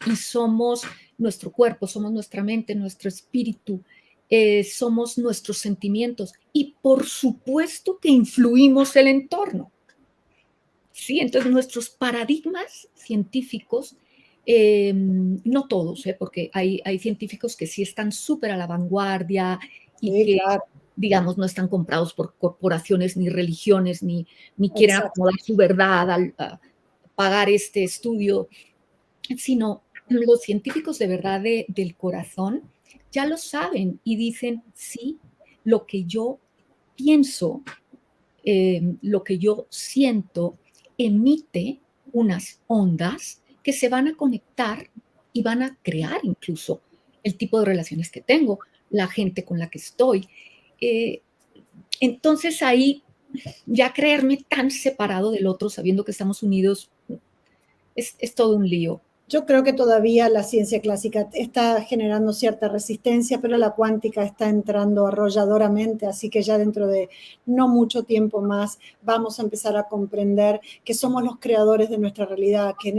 Y somos nuestro cuerpo, somos nuestra mente, nuestro espíritu, somos nuestros sentimientos y por supuesto que influimos el entorno. Sí, entonces nuestros paradigmas científicos, no todos, porque hay científicos que sí están súper a la vanguardia y sí, que, claro, digamos, no están comprados por corporaciones ni religiones, ni quieren acomodar su verdad al pagar este estudio, sino los científicos de verdad del corazón ya lo saben y dicen, sí, lo que yo pienso, lo que yo siento, emite unas ondas que se van a conectar y van a crear incluso el tipo de relaciones que tengo, la gente con la que estoy. Entonces ahí ya creerme tan separado del otro, sabiendo que estamos unidos, es todo un lío. Yo creo que todavía la ciencia clásica está generando cierta resistencia, pero la cuántica está entrando arrolladoramente, así que ya dentro de no mucho tiempo más vamos a empezar a comprender que somos los creadores de nuestra realidad, que en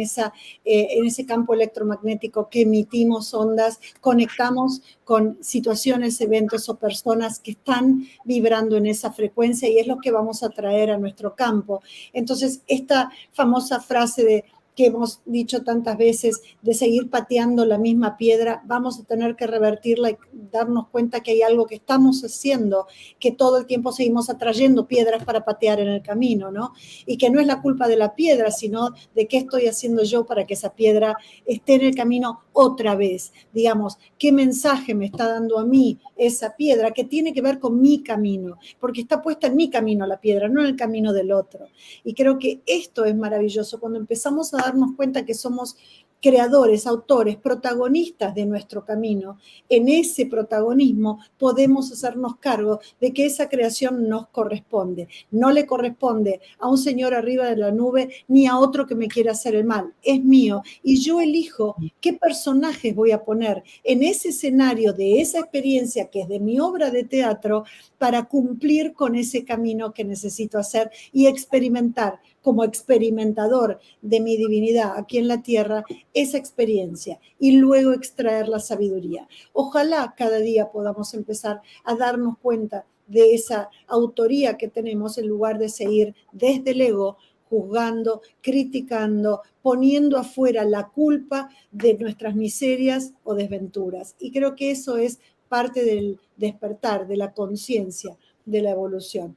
ese campo electromagnético que emitimos ondas, conectamos con situaciones, eventos o personas que están vibrando en esa frecuencia y es lo que vamos a traer a nuestro campo. Entonces, esta famosa frase que hemos dicho tantas veces, de seguir pateando la misma piedra, vamos a tener que revertirla y darnos cuenta que hay algo que estamos haciendo, que todo el tiempo seguimos atrayendo piedras para patear en el camino, ¿no? Y que no es la culpa de la piedra, sino de qué estoy haciendo yo para que esa piedra esté en el camino otra vez. Digamos, ¿qué mensaje me está dando a mí esa piedra que tiene que ver con mi camino? Porque está puesta en mi camino la piedra, no en el camino del otro. Y creo que esto es maravilloso, cuando empezamos a darnos cuenta que somos creadores, autores, protagonistas de nuestro camino. En ese protagonismo podemos hacernos cargo de que esa creación nos corresponde. No le corresponde a un señor arriba de la nube ni a otro que me quiera hacer el mal. Es mío y yo elijo qué personajes voy a poner en ese escenario de esa experiencia que es de mi obra de teatro para cumplir con ese camino que necesito hacer y experimentar como experimentador de mi divinidad aquí en la tierra, esa experiencia y luego extraer la sabiduría. Ojalá cada día podamos empezar a darnos cuenta de esa autoría que tenemos en lugar de seguir desde el ego, juzgando, criticando, poniendo afuera la culpa de nuestras miserias o desventuras. Y creo que eso es parte del despertar, de la conciencia, de la evolución.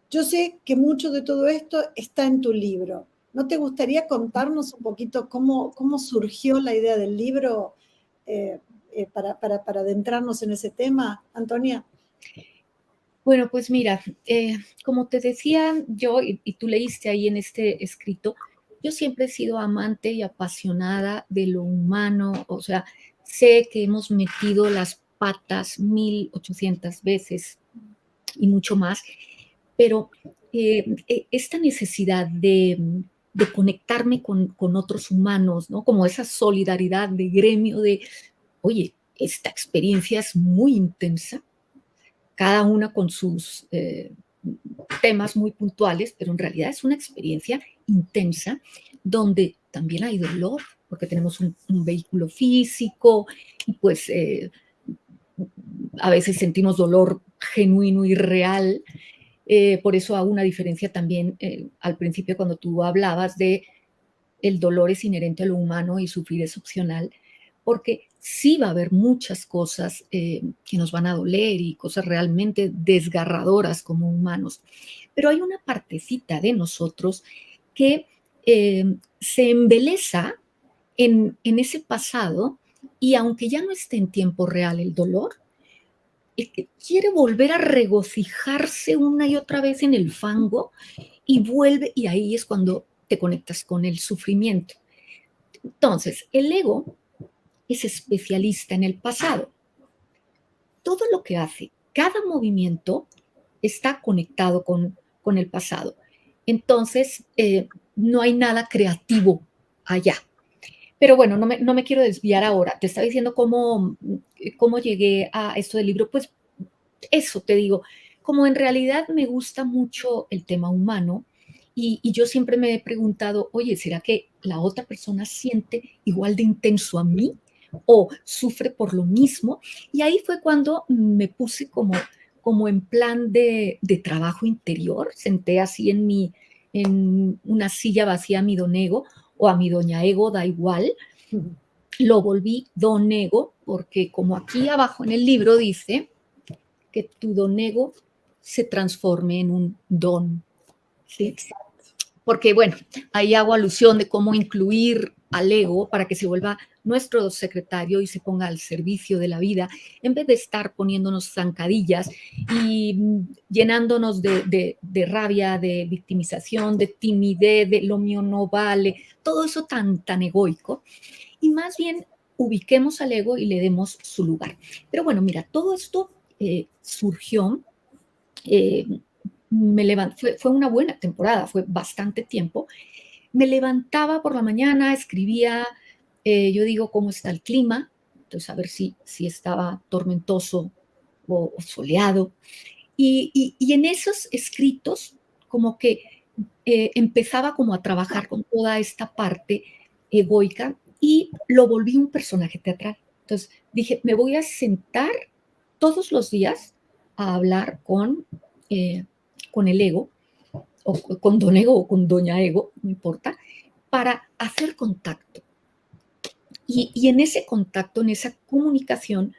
Yo sé que mucho de todo esto está en tu libro. ¿No te gustaría contarnos un poquito cómo surgió la idea del libro para adentrarnos en ese tema, Antonia? Bueno, pues mira, como te decía yo, y tú leíste ahí en este escrito, yo siempre he sido amante y apasionada de lo humano, o sea, sé que hemos metido las patas 1800 veces y mucho más, pero esta necesidad de conectarme con otros humanos, ¿no? Como esa solidaridad de gremio de, oye, esta experiencia es muy intensa, cada una con sus temas muy puntuales, pero en realidad es una experiencia intensa donde también hay dolor, porque tenemos un vehículo físico y pues a veces sentimos dolor genuino y real. Por eso hago una diferencia también al principio cuando tú hablabas de el dolor es inherente a lo humano y sufrir es opcional, porque sí va a haber muchas cosas que nos van a doler y cosas realmente desgarradoras como humanos, pero hay una partecita de nosotros que se embeleza en ese pasado y aunque ya no esté en tiempo real el dolor, que quiere volver a regocijarse una y otra vez en el fango y vuelve, y ahí es cuando te conectas con el sufrimiento. Entonces, el ego es especialista en el pasado. Todo lo que hace, cada movimiento está conectado con el pasado. Entonces, no hay nada creativo allá. Pero bueno, no me quiero desviar ahora. Te estaba diciendo cómo llegué a esto del libro. Pues eso te digo, como en realidad me gusta mucho el tema humano y yo siempre me he preguntado, oye, ¿será que la otra persona siente igual de intenso a mí o sufre por lo mismo? Y ahí fue cuando me puse como en plan de trabajo interior, senté así en una silla vacía a mi don ego o a mi doña ego, da igual, lo volví don ego porque como aquí abajo en el libro dice, que tu donego se transforme en un don. ¿Sí? Porque, bueno, ahí hago alusión de cómo incluir al ego para que se vuelva nuestro secretario y se ponga al servicio de la vida, en vez de estar poniéndonos zancadillas y llenándonos de rabia, de victimización, de timidez, de lo mío no vale, todo eso tan egoico. Y más bien ubiquemos al ego y le demos su lugar. Pero bueno, mira, todo esto surgió, fue una buena temporada, fue bastante tiempo. Me levantaba por la mañana, escribía, yo digo, ¿cómo está el clima? Entonces, a ver si estaba tormentoso o soleado. Y en esos escritos, como que empezaba como a trabajar con toda esta parte egoica y lo volví un personaje teatral. Entonces dije, me voy a sentar todos los días a hablar con el ego, o con don ego o con doña ego, no importa, para hacer contacto. Y en ese contacto, en esa comunicación,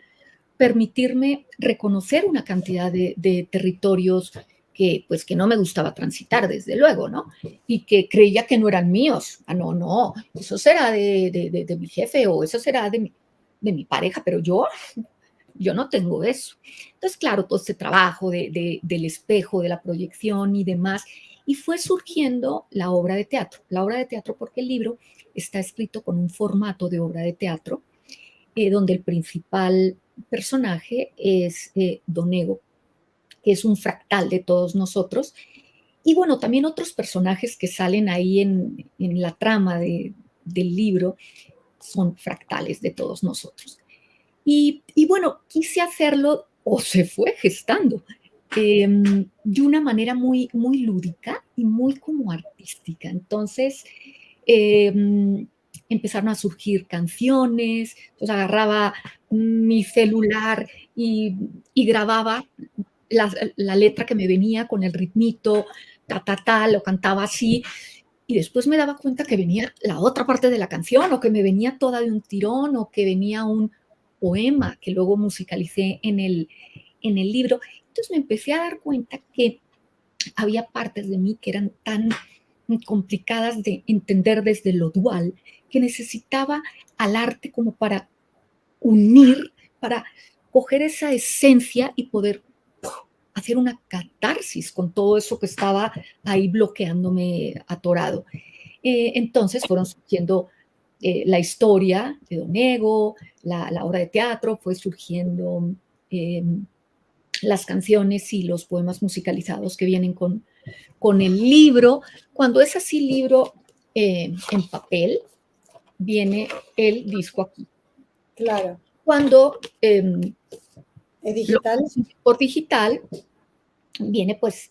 permitirme reconocer una cantidad de territorios que no me gustaba transitar, desde luego, ¿no? Y que creía que no eran míos. Ah, no, eso será de mi jefe o eso será de mi pareja, pero yo no tengo eso. Entonces, claro, todo este trabajo del espejo, de la proyección y demás, y fue surgiendo la obra de teatro. La obra de teatro porque el libro está escrito con un formato de obra de teatro, donde el principal personaje es Don Ego, que es un fractal de todos nosotros. Y bueno, también otros personajes que salen ahí en la trama del libro son fractales de todos nosotros. Y bueno, quise hacerlo o se fue gestando de una manera muy, muy lúdica y muy como artística. Entonces, empezaron a surgir canciones, entonces agarraba mi celular y grababa la letra que me venía con el ritmito, ta, ta, ta, lo cantaba así, y después me daba cuenta que venía la otra parte de la canción, o que me venía toda de un tirón, o que venía un poema que luego musicalicé en el libro. Entonces me empecé a dar cuenta que había partes de mí que eran tan complicadas de entender desde lo dual, que necesitaba al arte como para unir, para coger esa esencia y poder hacer una catarsis con todo eso que estaba ahí bloqueándome atorado. Entonces fueron surgiendo la historia de Don Ego, la obra de teatro, fue surgiendo eh, las canciones y los poemas musicalizados que vienen con el libro. Cuando es así libro en papel, viene el disco aquí. Claro. Cuando ¿es digital? Por digital, viene pues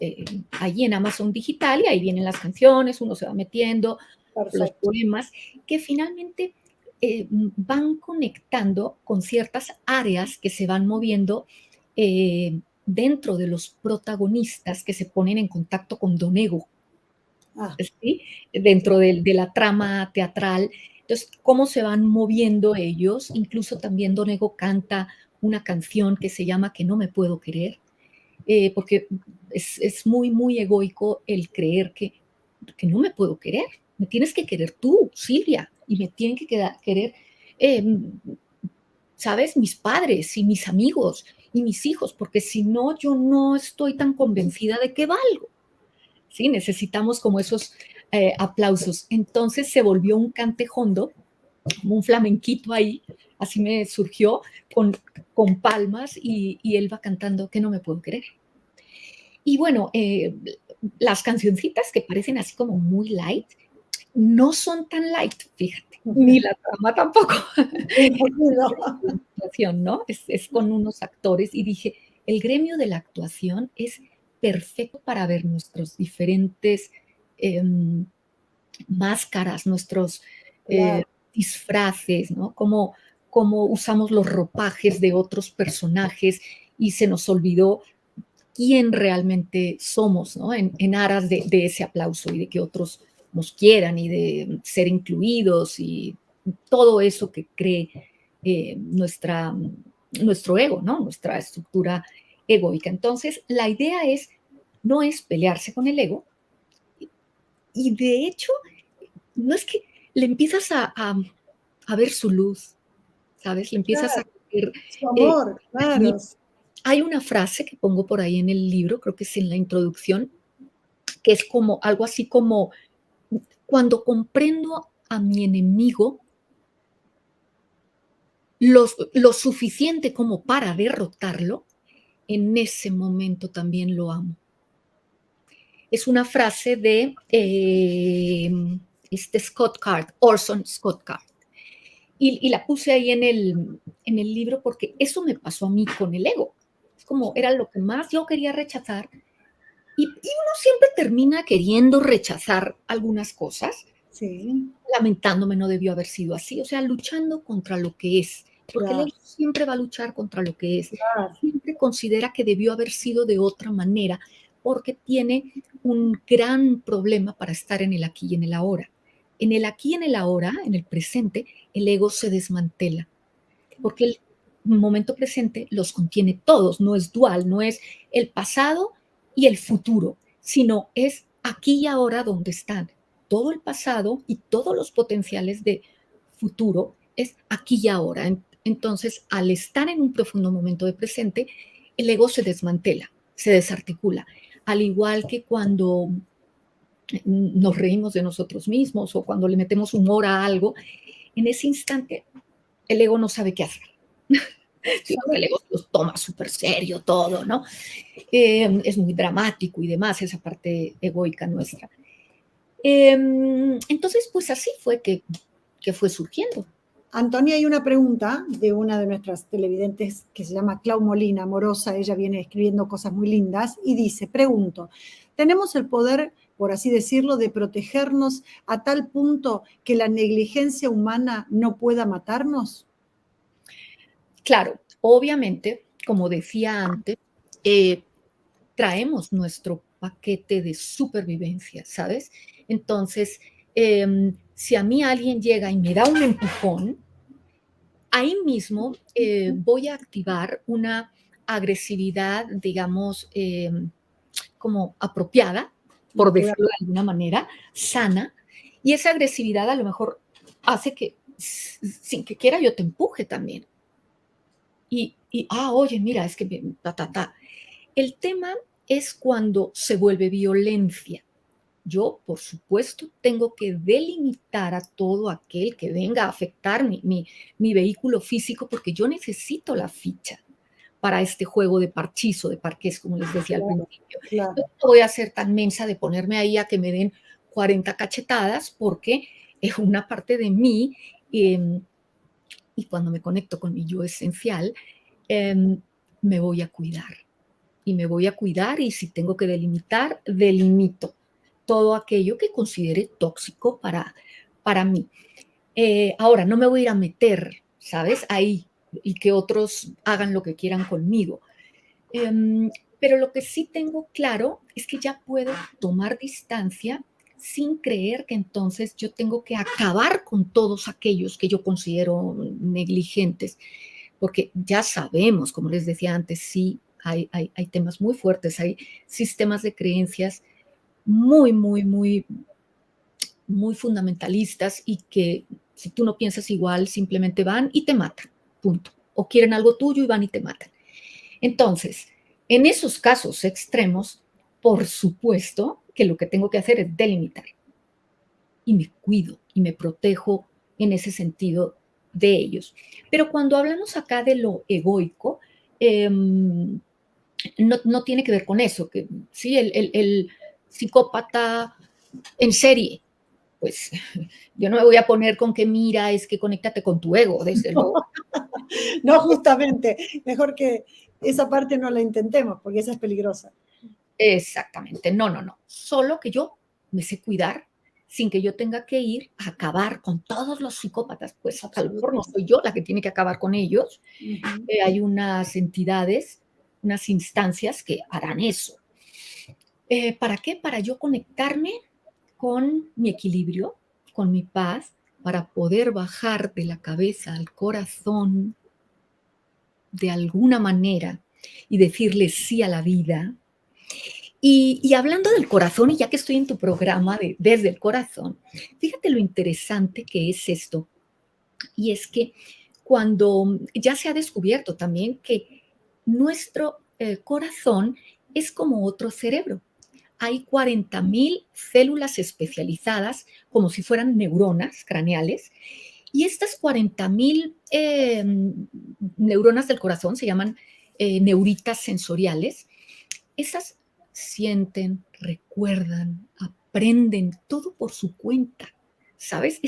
allí en Amazon Digital, y ahí vienen las canciones, uno se va metiendo, Perfecto. los poemas, que finalmente van conectando con ciertas áreas que se van moviendo dentro de los protagonistas que se ponen en contacto con Don Ego, ¿sí? Dentro de la trama teatral. Entonces, cómo se van moviendo ellos. Incluso también Don Ego canta una canción que se llama Que no me puedo querer, porque es muy, muy egoico el creer que no me puedo querer. Me tienes que querer tú, Silvia, y me tienen que querer, ¿sabes? Mis padres y mis amigos y mis hijos, porque si no, yo no estoy tan convencida de que valgo. ¿Sí? Necesitamos como esos aplausos. Entonces se volvió un cantejondo, como un flamenquito ahí, así me surgió, con palmas, y él va cantando Que no me puedo querer. Y bueno, las cancioncitas que parecen así como muy light, no son tan light, fíjate, ni la trama tampoco. La actuación, ¿no? Es con unos actores, y dije, el gremio de la actuación es perfecto para ver nuestros diferentes máscaras, nuestros disfraces, ¿no? Cómo usamos los ropajes de otros personajes y se nos olvidó quién realmente somos, ¿no? En aras de ese aplauso y de que otros nos quieran y de ser incluidos y todo eso que cree nuestro ego, ¿no? Nuestra estructura egoica. Entonces, la idea no es pelearse con el ego, y de hecho, no es que le empiezas a ver su luz, ¿sabes? Le empiezas a ver su amor, claro. Hay una frase que pongo por ahí en el libro, creo que es en la introducción, que es como algo así como: cuando comprendo a mi enemigo lo suficiente como para derrotarlo, en ese momento también lo amo. Es una frase de Scott Card, Orson Scott Card. Y la puse ahí en el libro porque eso me pasó a mí con el ego. Es como era lo que más yo quería rechazar. Y uno siempre termina queriendo rechazar algunas cosas. Sí. Lamentándome, no debió haber sido así. O sea, luchando contra lo que es. Porque el ego siempre va a luchar contra lo que es. Siempre considera que debió haber sido de otra manera, porque tiene un gran problema para estar en el aquí y en el ahora. En el aquí y en el ahora, en el presente, el ego se desmantela, porque el momento presente los contiene todos, no es dual, no es el pasado y el futuro, sino es aquí y ahora donde están. Todo el pasado y todos los potenciales de futuro es aquí y ahora. Entonces, al estar en un profundo momento de presente, el ego se desmantela, se desarticula, al igual que cuando nos reímos de nosotros mismos o cuando le metemos humor a algo, en ese instante el ego no sabe qué hacer. Sí, porque el ego los toma súper serio todo, ¿no? Es muy dramático y demás, esa parte egoica nuestra. Entonces, pues así fue que fue surgiendo. Antonia, hay una pregunta de una de nuestras televidentes que se llama Clau Molina, amorosa. Ella viene escribiendo cosas muy lindas y dice, pregunto, ¿tenemos el poder, por así decirlo, de protegernos a tal punto que la negligencia humana no pueda matarnos? Claro, obviamente, como decía antes, traemos nuestro paquete de supervivencia, ¿sabes? Entonces, si a mí alguien llega y me da un empujón, ahí mismo voy a activar una agresividad, digamos, como apropiada, por Natural. decirlo de alguna manera, sana, y esa agresividad a lo mejor hace que sin que quiera yo te empuje también. Oye, mira, es que ta. El tema es cuando se vuelve violencia. Yo, por supuesto, tengo que delimitar a todo aquel que venga a afectar mi vehículo físico, porque yo necesito la ficha para este juego de parchís o de parqués, como les decía al principio. Claro. Yo no voy a ser tan mensa de ponerme ahí a que me den 40 cachetadas, porque es una parte de mí, y cuando me conecto con mi yo esencial, me voy a cuidar. Y me voy a cuidar, y si tengo que delimitar, delimito todo aquello que considere tóxico para mí. Ahora, no me voy a ir a meter, ¿sabes? Ahí, y que otros hagan lo que quieran conmigo. Pero lo que sí tengo claro es que ya puedo tomar distancia sin creer que entonces yo tengo que acabar con todos aquellos que yo considero negligentes, porque ya sabemos, como les decía antes, sí, hay temas muy fuertes, hay sistemas de creencias muy fundamentalistas, y que si tú no piensas igual, simplemente van y te matan, punto. O quieren algo tuyo y van y te matan. Entonces, en esos casos extremos, por supuesto que lo que tengo que hacer es delimitar. Y me cuido y me protejo en ese sentido de ellos. Pero cuando hablamos acá de lo egoico, no tiene que ver con eso, que sí, el psicópata en serie, pues yo no me voy a poner con que mira, es que conéctate con tu ego, desde luego. No, justamente, mejor que esa parte no la intentemos, porque esa es peligrosa. Exactamente, no. Solo que yo me sé cuidar sin que yo tenga que ir a acabar con todos los psicópatas, pues a lo mejor no soy yo la que tiene que acabar con ellos. Hay unas entidades, unas instancias que harán eso. ¿Para qué? Para yo conectarme con mi equilibrio, con mi paz, para poder bajar de la cabeza al corazón de alguna manera y decirle sí a la vida. Y hablando del corazón, y ya que estoy en tu programa Desde el Corazón, fíjate lo interesante que es esto. Y es que cuando ya se ha descubierto también que nuestro corazón es como otro cerebro. Hay 40.000 células especializadas, como si fueran neuronas craneales, y estas 40.000 neuronas del corazón se llaman neuritas sensoriales. Esas sienten, recuerdan, aprenden todo por su cuenta, ¿sabes?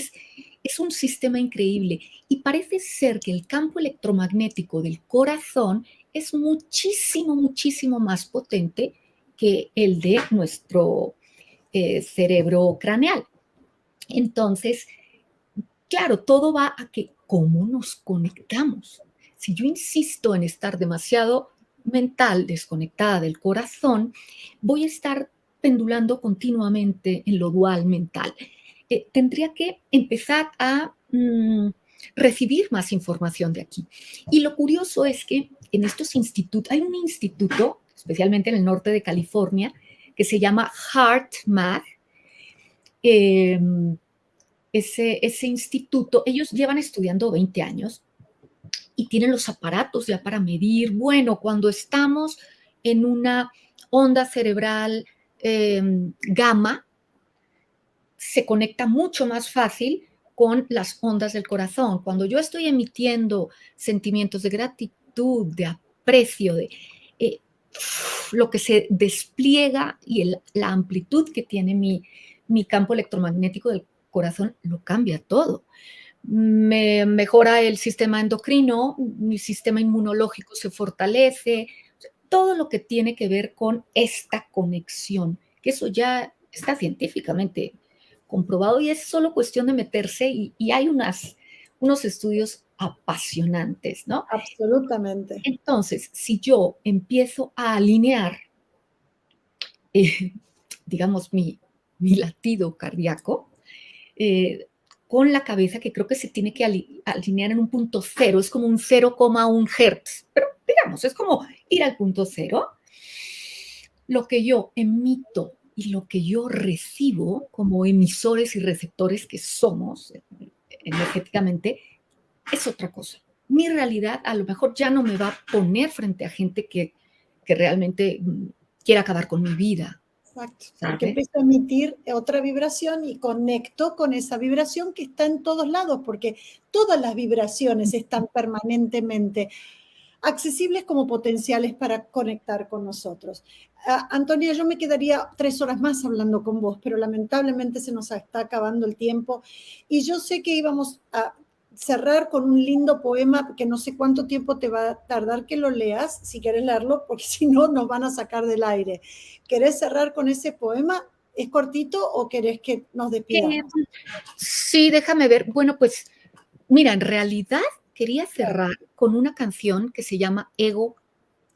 Es un sistema increíble, y parece ser que el campo electromagnético del corazón es muchísimo más potente que el de nuestro cerebro craneal. Entonces, claro, todo va a que cómo nos conectamos. Si yo insisto en estar demasiado mental, desconectada del corazón, voy a estar pendulando continuamente en lo dual mental. Tendría que empezar a recibir más información de aquí. Y lo curioso es que en estos institutos, hay un instituto, especialmente en el norte de California, que se llama HeartMath. Ese instituto, ellos llevan estudiando 20 años y tienen los aparatos ya para medir, bueno, cuando estamos en una onda cerebral gamma, se conecta mucho más fácil con las ondas del corazón. Cuando yo estoy emitiendo sentimientos de gratitud, de aprecio, de lo que se despliega y la amplitud que tiene mi campo electromagnético del corazón, lo cambia todo. me mejora el sistema endocrino, mi sistema inmunológico se fortalece, todo lo que tiene que ver con esta conexión, que eso ya está científicamente comprobado y es solo cuestión de meterse y hay unos estudios apasionantes, ¿no? Absolutamente. Entonces, si yo empiezo a alinear, digamos, mi latido cardíaco, con la cabeza, que creo que se tiene que alinear en un punto cero, es como un 0,1 Hz, pero digamos, es como ir al punto cero. Lo que yo emito y lo que yo recibo como emisores y receptores que somos energéticamente es otra cosa. Mi realidad a lo mejor ya no me va a poner frente a gente que realmente quiera acabar con mi vida. Exacto, ¿sabe? porque empiezo a emitir otra vibración y conecto con esa vibración que está en todos lados, porque todas las vibraciones están permanentemente accesibles como potenciales para conectar con nosotros. Antonia, yo me quedaría 3 horas más hablando con vos, pero lamentablemente se nos está acabando el tiempo y yo sé que íbamos a cerrar con un lindo poema que no sé cuánto tiempo te va a tardar que lo leas, si querés leerlo, porque si no nos van a sacar del aire. ¿Querés cerrar con ese poema? ¿Es cortito o querés que nos despidamos? Sí, déjame ver. Bueno, pues mira, en realidad quería cerrar con una canción que se llama Ego,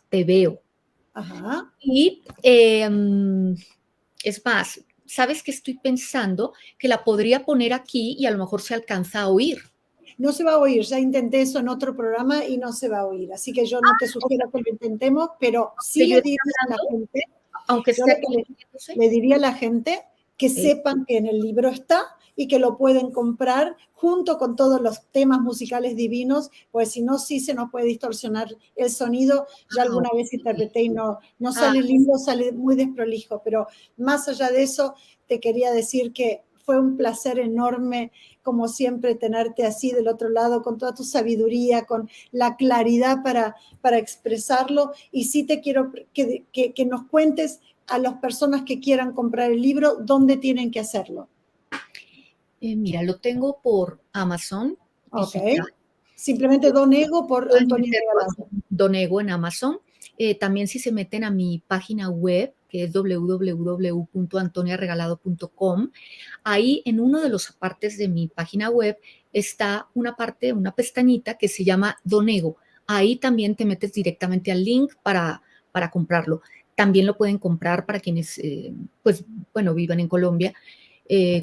te veo. Ajá. Y es más, ¿sabes qué estoy pensando? Que la podría poner aquí y a lo mejor se alcanza a oír. No se va a oír, ya intenté eso en otro programa y no se va a oír, así que yo no te sugiero que lo intentemos, pero sí Que yo le esté diría a la hablando, gente, aunque yo esté lo que oyéndose, le diría a la gente que sepan que en el libro está y que lo pueden comprar junto con todos los temas musicales divinos, pues si no, sí se nos puede distorsionar el sonido. Ya alguna vez interpreté y no sale lindo, sale muy desprolijo, pero más allá de eso, te quería decir que fue un placer enorme, como siempre, tenerte así del otro lado, con toda tu sabiduría, con la claridad para expresarlo. Y sí te quiero que nos cuentes a las personas que quieran comprar el libro, ¿dónde tienen que hacerlo? Mira, lo tengo por Amazon digital. Ok. Simplemente Don Ego por Pueden Antonia meterlo Regalado. así, Donego en Amazon. También si se meten a mi página web, que es www.antoniaregalado.com, ahí en uno de los apartes de mi página web está una parte, una pestañita que se llama Donego. Ahí también te metes directamente al link para comprarlo. También lo pueden comprar para quienes, pues, bueno, vivan en Colombia,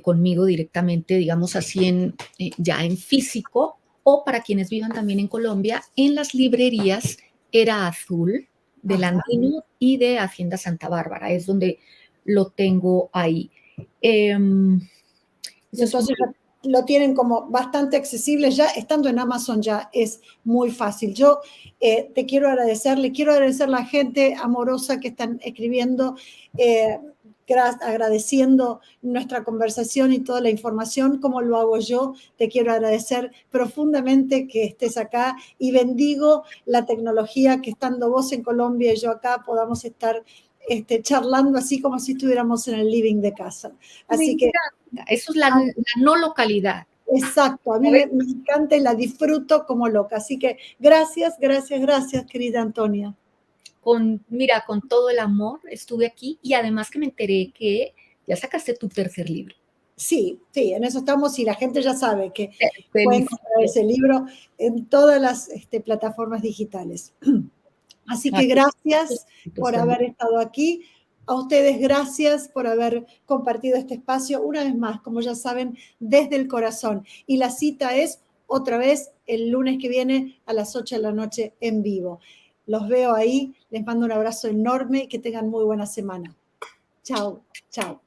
conmigo directamente, digamos así, ya en físico, o para quienes vivan también en Colombia, en las librerías Era Azul, del Andino y de Hacienda Santa Bárbara, es donde lo tengo ahí. Entonces lo tienen como bastante accesible ya, estando en Amazon ya es muy fácil. Yo te quiero agradecer, le quiero agradecer a la gente amorosa que están escribiendo, agradeciendo nuestra conversación y toda la información, como lo hago yo. Te quiero agradecer profundamente que estés acá y bendigo la tecnología que estando vos en Colombia y yo acá podamos estar charlando así como si estuviéramos en el living de casa. Así que eso es la no localidad. exacto, a mí me encanta y la disfruto como loca. Así que gracias, gracias, gracias, querida Antonia. Mira, con todo el amor estuve aquí y además que me enteré que ya sacaste tu tercer libro. Sí, sí, en eso estamos y la gente ya sabe que pueden Feliz. comprar ese libro en todas las plataformas digitales. Así que gracias por haber estado aquí. A ustedes gracias por haber compartido este espacio. Una vez más, como ya saben, desde el corazón. Y la cita es otra vez el lunes que viene a las 8 de la noche en vivo. Los veo ahí. Les mando un abrazo enorme y que tengan muy buena semana. Chao, chao.